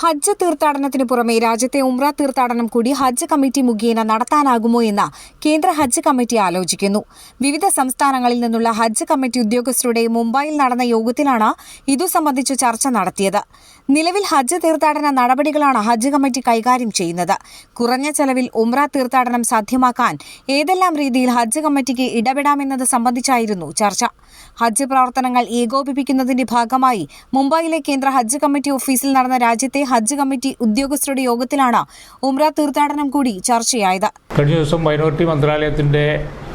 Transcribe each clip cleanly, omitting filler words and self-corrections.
ഹജ്ജ് തീർത്ഥാടനത്തിന് പുറമെ രാജ്യത്തെ ഉംറ തീർത്ഥാടനം കൂടി ഹജ്ജ് കമ്മിറ്റി മുഖേന നടത്താനാകുമോ എന്ന് കേന്ദ്ര ഹജ്ജ് കമ്മിറ്റി ആലോചിക്കുന്നു. വിവിധ സംസ്ഥാനങ്ങളിൽ നിന്നുള്ള ഹജ്ജ് കമ്മിറ്റി ഉദ്യോഗസ്ഥരുടെ മുംബൈയിൽ നടന്ന യോഗത്തിലാണ് ഇതു സംബന്ധിച്ച് ചർച്ച നടത്തിയത്. നിലവിൽ ഹജ്ജ് തീർത്ഥാടന നടപടികളാണ് ഹജ്ജ് കമ്മിറ്റി കൈകാര്യം ചെയ്യുന്നത്. കുറഞ്ഞ ചെലവിൽ ഉംറ തീർത്ഥാടനം സാധ്യമാക്കാൻ ഏതെല്ലാം രീതിയിൽ ഹജ്ജ് കമ്മിറ്റിക്ക് ഇടപെടാമെന്നത് സംബന്ധിച്ചായിരുന്നു ചർച്ച. ഹജ്ജ് പ്രവർത്തനങ്ങൾ ഏകോപിപ്പിക്കുന്നതിന്റെ ഭാഗമായി മുംബൈയിലെ കേന്ദ്ര ഹജ്ജ് കമ്മിറ്റി ഓഫീസിൽ നടന്ന രാജ്യത്തെ ഹജ്ജ് കമ്മിറ്റി ഉദ്യോഗസ്ഥരുടെ യോഗത്തിലാണ് ഉംറ തീർത്ഥാടനം കൂടി ചർച്ചയായത്. കഴിഞ്ഞ ദിവസം മൈനോറിറ്റി മന്ത്രാലയത്തിന്റെ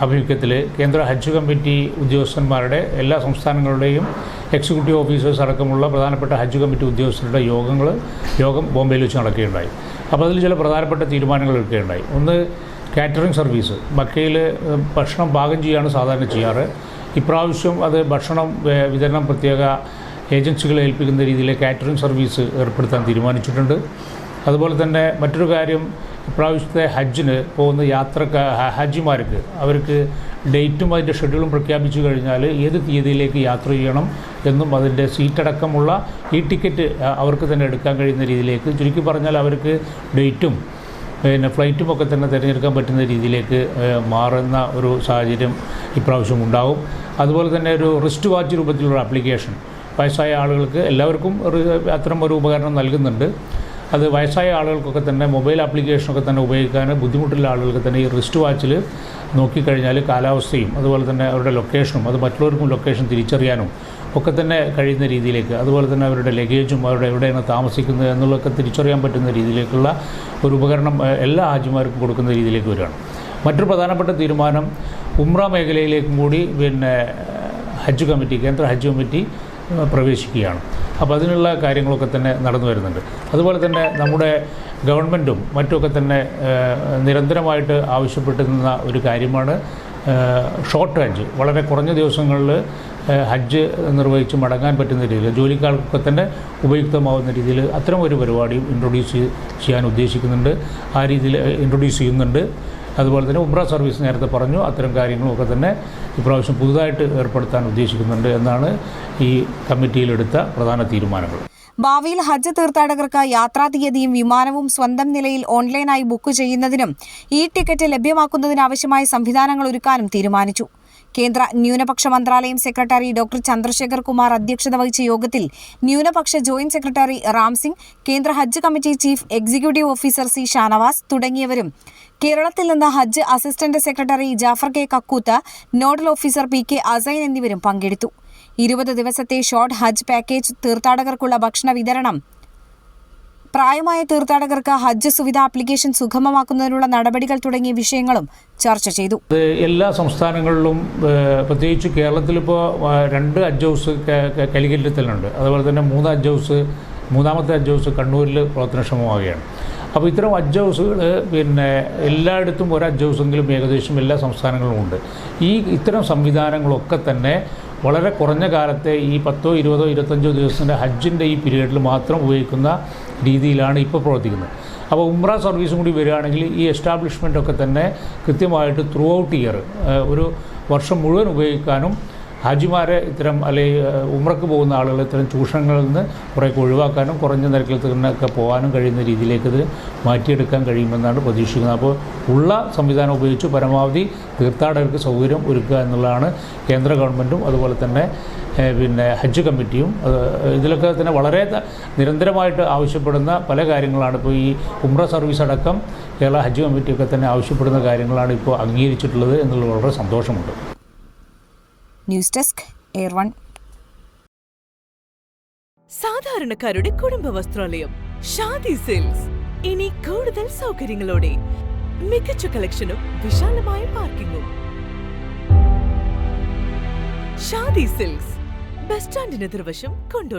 ആഭിമുഖ്യത്തിൽ കേന്ദ്ര ഹജ്ജ് കമ്മിറ്റി ഉദ്യോഗസ്ഥന്മാരുടെ എല്ലാ സംസ്ഥാനങ്ങളുടെയും എക്സിക്യൂട്ടീവ് ഓഫീസേഴ്സ് അടക്കമുള്ള പ്രധാനപ്പെട്ട ഹജ്ജ് കമ്മിറ്റി ഉദ്യോഗസ്ഥരുടെ യോഗം ബോംബെയിൽ വെച്ച് നടക്കുകയുണ്ടായി. അപ്പോൾ അതിൽ ചില പ്രധാനപ്പെട്ട തീരുമാനങ്ങൾ എടുക്കുകയുണ്ടായി. ഒന്ന്, കാറ്ററിംഗ് സർവീസ്. മക്കയിൽ ഭക്ഷണം പാകം ചെയ്യുകയാണ് സാധാരണ ചെയ്യാറ്. ഇപ്രാവശ്യം അത് ഭക്ഷണം വിതരണം പ്രത്യേക ഏജൻസികളെ ഏൽപ്പിക്കുന്ന രീതിയിൽ കാറ്ററിംഗ് സർവീസ് ഏർപ്പെടുത്താൻ തീരുമാനിച്ചിട്ടുണ്ട്. അതുപോലെ തന്നെ മറ്റൊരു കാര്യം, ഇപ്രാവശ്യത്തെ ഹജ്ജിന് പോകുന്ന ഹാജിമാർക്ക് അവർക്ക് ഡേറ്റും അതിൻ്റെ ഷെഡ്യൂളും പ്രഖ്യാപിച്ചു കഴിഞ്ഞാൽ ഏത് തീയതിയിലേക്ക് യാത്ര ചെയ്യണം എന്നും അതിൻ്റെ സീറ്റടക്കമുള്ള ഈ ടിക്കറ്റ് അവർക്ക് തന്നെ എടുക്കാൻ കഴിയുന്ന രീതിയിലേക്ക്, ചുരുക്കി പറഞ്ഞാൽ അവർക്ക് ഡേറ്റും ഫ്ലൈറ്റും ഒക്കെ തന്നെ തിരഞ്ഞെടുക്കാൻ പറ്റുന്ന രീതിയിലേക്ക് മാറുന്ന ഒരു സാഹചര്യം ഇപ്രാവശ്യം ഉണ്ടാവും. അതുപോലെ തന്നെ ഒരു റിസ്റ്റ് വാച്ച് രൂപത്തിലുള്ള ആപ്ലിക്കേഷൻ വയസ്സായ ആളുകൾക്ക് എല്ലാവർക്കും അത്തരം ഒരു ഉപകരണം നൽകുന്നുണ്ട്. അത് വയസ്സായ ആളുകൾക്കൊക്കെ തന്നെ മൊബൈൽ ആപ്ലിക്കേഷനൊക്കെ തന്നെ ഉപയോഗിക്കാൻ ബുദ്ധിമുട്ടുള്ള ആളുകൾക്ക് തന്നെ ഈ റിസ്റ്റ് വാച്ചിൽ നോക്കിക്കഴിഞ്ഞാൽ കാലാവസ്ഥയും അതുപോലെ തന്നെ അവരുടെ ലൊക്കേഷനും അത് മറ്റുള്ളവർക്കും ലൊക്കേഷൻ തിരിച്ചറിയാനും ഒക്കെ തന്നെ കഴിയുന്ന രീതിയിലേക്ക്, അതുപോലെ തന്നെ അവരുടെ ലഗേജും അവരുടെ എവിടെയാണ് താമസിക്കുന്നത് എന്നുള്ളതൊക്കെ തിരിച്ചറിയാൻ പറ്റുന്ന രീതിയിലേക്കുള്ള ഒരു ഉപകരണം എല്ലാ ഹാജിമാർക്കും കൊടുക്കുന്ന രീതിയിലേക്ക് വരികയാണ്. മറ്റൊരു പ്രധാനപ്പെട്ട തീരുമാനം, ഉംറ മേഖലയിലേക്കും കൂടി ഹജ്ജ് കമ്മിറ്റി, കേന്ദ്ര ഹജ്ജ് കമ്മിറ്റി പ്രവേശിക്കുകയാണ്. അപ്പോൾ അതിനുള്ള കാര്യങ്ങളൊക്കെ തന്നെ നടന്നു വരുന്നുണ്ട്. അതുപോലെ തന്നെ നമ്മുടെ ഗവൺമെൻറ്റും മറ്റുമൊക്കെ തന്നെ നിരന്തരമായിട്ട് ആവശ്യപ്പെട്ടിരുന്ന ഒരു കാര്യമാണ് ഷോർട്ട് ഹജ്ജ്. വളരെ കുറഞ്ഞ ദിവസങ്ങളിൽ ഹജ്ജ് നിർവഹിച്ച് മടങ്ങാൻ പറ്റുന്ന രീതിയിൽ, ജോലിക്കാർക്കൊക്കെ തന്നെ ഉപയുക്തമാവുന്ന രീതിയിൽ അത്തരം ഒരു പരിപാടിയും ഇൻട്രൊഡ്യൂസ് ചെയ്യാൻ ഉദ്ദേശിക്കുന്നുണ്ട്. ആ രീതിയിൽ ഇൻട്രൊഡ്യൂസ് ചെയ്യുന്നുണ്ട്. അതുപോലെ തന്നെ ഉംറ സർവീസ് നേരത്തെ പറഞ്ഞു, അത്തരം കാര്യങ്ങളൊക്കെ തന്നെ ഇപ്രാവശ്യം പുതുതായിട്ട് ഏർപ്പെടുത്താൻ ഉദ്ദേശിക്കുന്നുണ്ട് എന്നാണ് ഈ കമ്മിറ്റിയിലെടുത്ത പ്രധാന തീരുമാനങ്ങൾ. ഭാവിയിൽ ഹജ്ജ് തീർത്ഥാടകർക്ക് യാത്രാ തീയതിയും വിമാനവും സ്വന്തം നിലയിൽ ഓൺലൈനായി ബുക്ക് ചെയ്യുന്നതിനും ഈ ടിക്കറ്റ് ലഭ്യമാക്കുന്നതിനാവശ്യമായ സംവിധാനങ്ങൾ ഒരുക്കാനും തീരുമാനിച്ചു. കേന്ദ്ര ന്യൂനപക്ഷ മന്ത്രാലയം സെക്രട്ടറി ഡോക്ടർ ചന്ദ്രശേഖർ കുമാർ അധ്യക്ഷത വഹിച്ച യോഗത്തിൽ ന്യൂനപക്ഷ ജോയിന്റ് സെക്രട്ടറി റാം സിംഗ്, കേന്ദ്ര ഹജ്ജ് committee chief executive officer C Shanavas തുടങ്ങിയവരും, കേരളത്തിൽ നിന്ന് ഹജ്ജ് assistant secretary Jafar K Kakkooth, nodal officer P K Assain എന്നിവരും പങ്കെടുത്തു. 20 ദിവസത്തെ ഷോർട്ട് ഹജ്ജ് പാക്കേജ്, തീർത്ഥാടകർക്കുള്ള ഭക്ഷണ വിതരണം, പ്രായമായ തീർത്ഥാടകർക്ക് ഹജ്ജ് സുവിധ ആപ്ലിക്കേഷൻ സുഗമമാക്കുന്നതിനുള്ള നടപടികൾ തുടങ്ങിയ വിഷയങ്ങളും ചർച്ച ചെയ്തു. എല്ലാ സംസ്ഥാനങ്ങളിലും പ്രത്യേകിച്ച് കേരളത്തിലിപ്പോൾ 2 ഹജ്ജ് ഹൗസ് കാലിക്കറ്റിലുണ്ട്. അതുപോലെ തന്നെ 3 ഹജ്ജ് ഹൗസ്, മൂന്നാമത്തെ ഹജ്ജ് ഹൗസ് കണ്ണൂരിൽ പ്രവർത്തനക്ഷമമാവുകയാണ്. അപ്പോൾ ഇത്തരം ഹജ്ജ് ഹൗസുകൾ എല്ലായിടത്തും ഒരു ഹജ്ജ് ഹൗസെങ്കിലും ഏകദേശം എല്ലാ സംസ്ഥാനങ്ങളിലും ഉണ്ട്. ഇത്തരം സംവിധാനങ്ങളൊക്കെ തന്നെ വളരെ കുറഞ്ഞ കാലത്തെ ഈ 10, 20, 25 ദിവസത്തിൻ്റെ ഹജ്ജിൻ്റെ ഈ പീരീഡിൽ മാത്രം ഉപയോഗിക്കുന്ന രീതിയിലാണ് ഇപ്പോൾ പ്രവർത്തിക്കുന്നത്. അപ്പോൾ ഉംറ സർവീസും കൂടി വരികയാണെങ്കിൽ ഈ എസ്റ്റാബ്ലിഷ്മെൻറ്റൊക്കെ തന്നെ കൃത്യമായിട്ട് ത്രൂ ഔട്ട് ഇയർ ഒരു വർഷം മുഴുവൻ ഉപയോഗിക്കാനും ഹാജിമാരെ ഇത്തരം അല്ലെങ്കിൽ ഉംറയ്ക്ക് പോകുന്ന ആളുകൾ ഇത്തരം ചൂഷണങ്ങളിൽ നിന്ന് കുറേയൊക്കെ ഒഴിവാക്കാനും കുറഞ്ഞ നിരക്കിൽ തന്നെ പോകാനും കഴിയുന്ന രീതിയിലേക്ക് ഇത് മാറ്റിയെടുക്കാൻ കഴിയുമെന്നാണ് പ്രതീക്ഷിക്കുന്നത്. അപ്പോൾ ഉള്ള സംവിധാനം ഉപയോഗിച്ച് പരമാവധി തീർത്ഥാടകർക്ക് സൗകര്യം ഒരുക്കുക എന്നുള്ളതാണ് കേന്ദ്ര ഗവൺമെൻറ്റും അതുപോലെ തന്നെ ഹജ്ജ് കമ്മിറ്റിയും ഇതിലൊക്കെ തന്നെ വളരെ നിരന്തരമായിട്ട് ആവശ്യപ്പെടുന്ന പല കാര്യങ്ങളാണ്. ഇപ്പോൾ ഈ ഉംറ സർവീസ് അടക്കം കേരള ഹജ്ജ് കമ്മിറ്റിയൊക്കെ തന്നെ ആവശ്യപ്പെടുന്ന കാര്യങ്ങളാണ് ഇപ്പോൾ അംഗീകരിച്ചിട്ടുള്ളത് എന്നുള്ളത് വളരെ സന്തോഷമുണ്ട്. ന്യൂസ് ഡെസ്ക് എയർ1. സാധാരണക്കാരുടെ കുടുംബ വസ്ത്രാലയം ഷാദി സിൽക്സ്. ഇനി കൂടുതൽ സൗകര്യങ്ങളോടെ മികച്ച കളക്ഷനും വിശാലമായ പാർക്കിങ്ങും. ഷാദി സിൽക്സ്, ബസ് സ്റ്റാൻഡിന് എതിർവശം, കൊണ്ടോട്ടി.